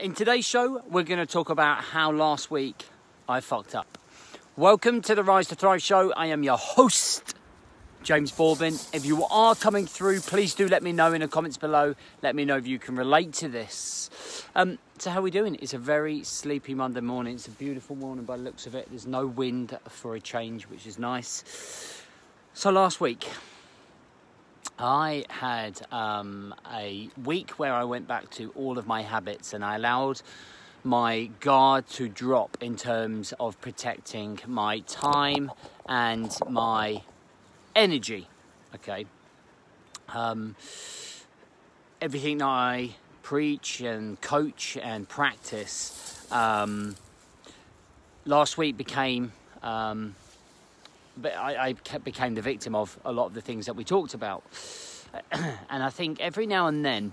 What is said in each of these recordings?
In today's show, we're going to talk about how last week I fucked up. Welcome to the Rise to Thrive show. I am your host, James Bourbon. If you are coming through, please do let me know in the comments below. Let me know if you can relate to this. So how are we doing? It's a very sleepy Monday morning. It's a beautiful morning by the looks of it. There's no wind for a change, which is nice. So last week, I had a week where I went back to all of my habits and I allowed my guard to drop in terms of protecting my time and my energy. Okay. Everything that I preach and coach and practice last week became but I became the victim of a lot of the things that we talked about. And I think every now and then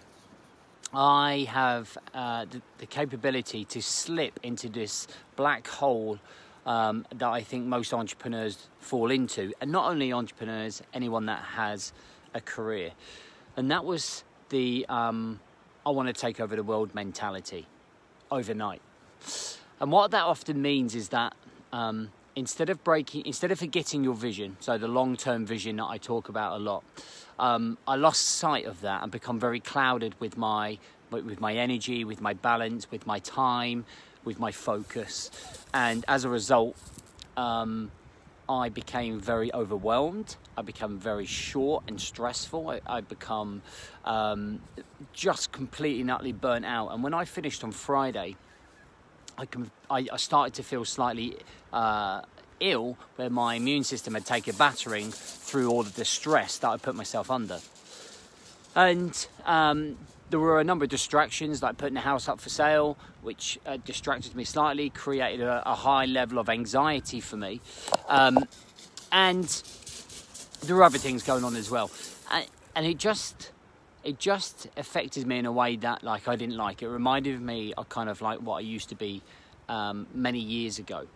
I have the capability to slip into this black hole that I think most entrepreneurs fall into. And not only entrepreneurs, anyone that has a career. And that was the I want to take over the world mentality overnight. And what that often means is that instead of forgetting your vision, so the long-term vision that I talk about a lot, I lost sight of that and become very clouded with my energy, with my balance, with my time, with my focus. And as a result, I became very overwhelmed. I become very short and stressful. I become just completely and utterly burnt out. And when I finished on Friday, I started to feel slightly ill, where my immune system had taken a battering through all of the stress that I put myself under. And there were a number of distractions, like putting the house up for sale, which distracted me slightly, created a high level of anxiety for me. And there were other things going on as well. And it just affected me in a way that I didn't like. It reminded me of kind of like what I used to be many years ago.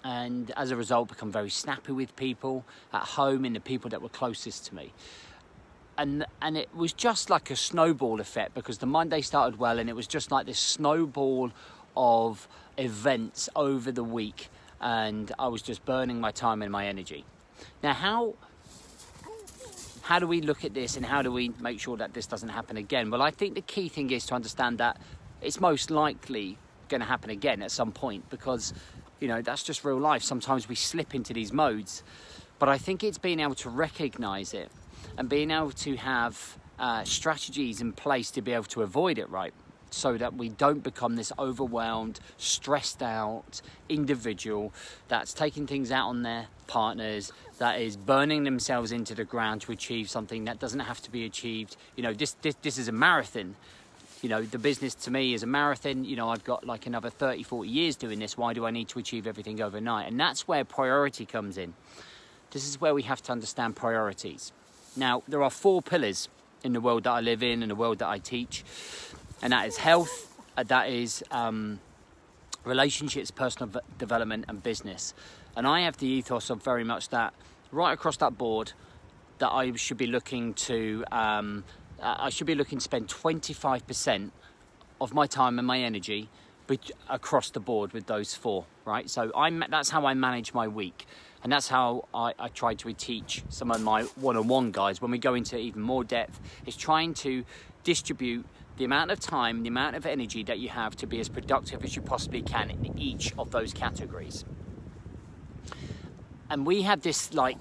And as a result, become very snappy with people at home and the people that were closest to me. And it was just like a snowball effect, because the Monday started well and it was just like this snowball of events over the week, and I was just burning my time and my energy. Now, how do we look at this and how do we make sure that this doesn't happen again? Well, I think the key thing is to understand that it's most likely going to happen again at some point, because, you know, that's just real life. Sometimes we slip into these modes, but I think it's being able to recognize it and being able to have strategies in place to be able to avoid it, right? So that we don't become this overwhelmed, stressed out individual that's taking things out on their partners, that is burning themselves into the ground to achieve something that doesn't have to be achieved. You know, this is a marathon. You know, the business to me is a marathon. You know, I've got like another 30, 40 years doing this. Why do I need to achieve everything overnight? And that's where priority comes in. This is where we have to understand priorities. Now, there are 4 pillars in the world that I live in and the world that I teach. And that is health, that is relationships, personal development and business. And I have the ethos of very much that right across that board, that I should be looking to spend 25% of my time and my energy across the board with those 4, right? So that's how I manage my week. And that's how I try to teach some of my one-on-one guys. When we go into even more depth, is trying to distribute the amount of time, the amount of energy that you have to be as productive as you possibly can in each of those categories. And we have this like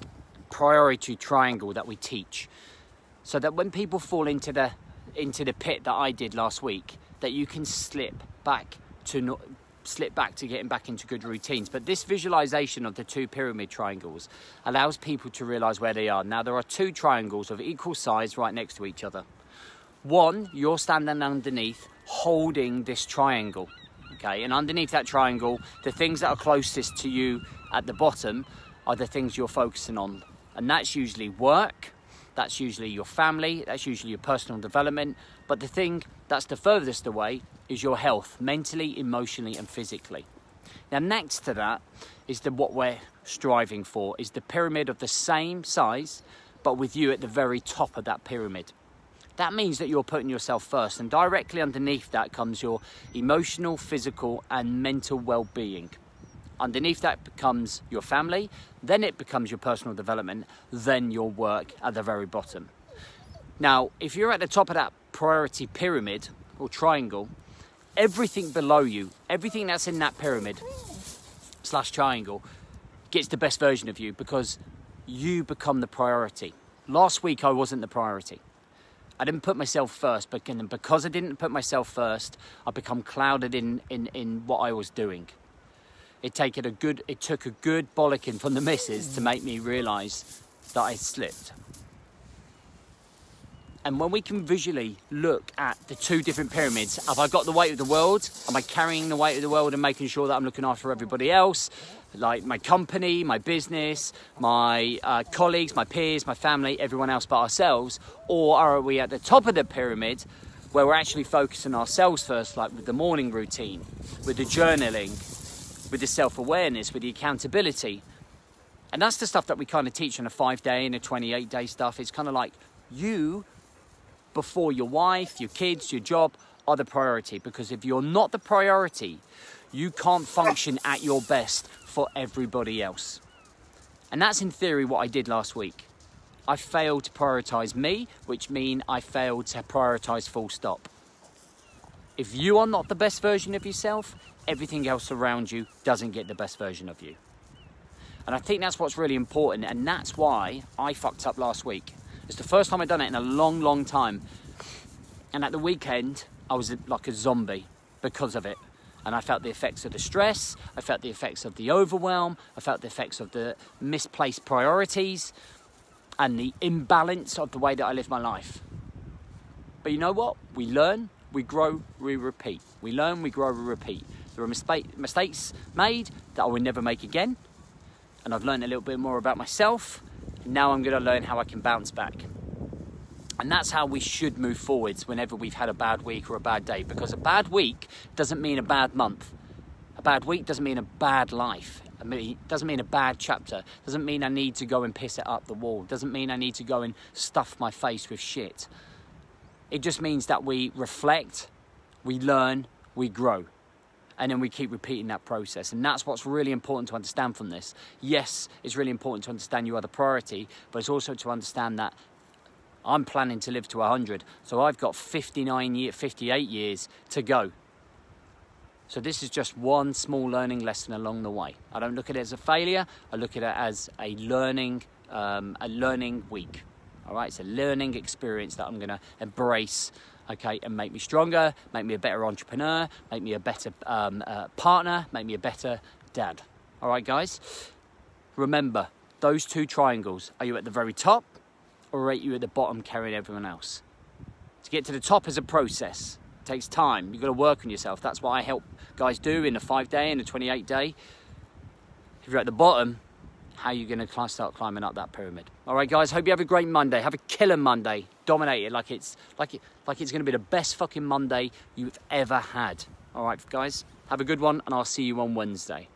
priority triangle that we teach, so that when people fall into the pit that I did last week, that you can slip back to getting back into good routines. But this visualization of the 2 pyramid triangles allows people to realize where they are. Now, there are 2 triangles of equal size right next to each other. One, you're standing underneath holding this triangle, okay? And underneath that triangle, the things that are closest to you at the bottom are the things you're focusing on. And that's usually work, that's usually your family, that's usually your personal development. But the thing that's the furthest away is your health, mentally, emotionally, and physically. Now, next to that is what we're striving for, is the pyramid of the same size, but with you at the very top of that pyramid. that means that you're putting yourself first, and directly underneath that comes your emotional, physical and mental well-being. Underneath that becomes your family, then it becomes your personal development, then your work at the very bottom. Now, if you're at the top of that priority pyramid or triangle, everything below you, everything that's in that pyramid / triangle gets the best version of you, because you become the priority. Last week I wasn't the priority. I didn't put myself first, but because I didn't put myself first, I become clouded in what I was doing. It took a good bollocking from the missus to make me realise that I slipped. And when we can visually look at the two different pyramids, have I got the weight of the world? Am I carrying the weight of the world and making sure that I'm looking after everybody else? Like my company, my business, my colleagues, my peers, my family, everyone else but ourselves? Or are we at the top of the pyramid where we're actually focusing on ourselves first, like with the morning routine, with the journaling, with the self-awareness, with the accountability? And that's the stuff that we kind of teach on a 5-day and a 28-day stuff. It's kind of like you, before your wife, your kids, your job, are the priority. Because if you're not the priority, you can't function at your best for everybody else. And that's in theory what I did last week. I failed to prioritize me, which means I failed to prioritize full stop. If you are not the best version of yourself, everything else around you doesn't get the best version of you. And I think that's what's really important, and that's why I fucked up last week. It's the first time I've done it in a long, long time. And at the weekend, I was like a zombie because of it. And I felt the effects of the stress, I felt the effects of the overwhelm, I felt the effects of the misplaced priorities and the imbalance of the way that I live my life. But you know what? We learn, we grow, we repeat. We learn, we grow, we repeat. There are mistakes made that I will never make again. And I've learned a little bit more about myself. Now I'm going to learn how I can bounce back. And that's how we should move forwards whenever we've had a bad week or a bad day. Because a bad week doesn't mean a bad month. A bad week doesn't mean a bad life. It doesn't mean a bad chapter. Doesn't mean I need to go and piss it up the wall. Doesn't mean I need to go and stuff my face with shit. It just means that we reflect, we learn, we grow. And then we keep repeating that process. And that's what's really important to understand from this. Yes, it's really important to understand you are the priority, but it's also to understand that I'm planning to live to 100. So I've got 58 years to go. So this is just one small learning lesson along the way. I don't look at it as a failure. I look at it as a learning week. All right, it's a learning experience that I'm going to embrace. Okay, and make me stronger, make me a better entrepreneur, make me a better partner, make me a better dad. All right, guys? Remember, those two triangles. Are you at the very top, or are you at the bottom carrying everyone else? To get to the top is a process. It takes time. You've got to work on yourself. That's what I help guys do in the 5-day and the 28-day. If you're at the bottom, how are you going to start climbing up that pyramid? All right, guys, hope you have a great Monday. Have a killer Monday. Dominate it like it's going to be the best fucking Monday you've ever had. All right, guys, have a good one, and I'll see you on Wednesday.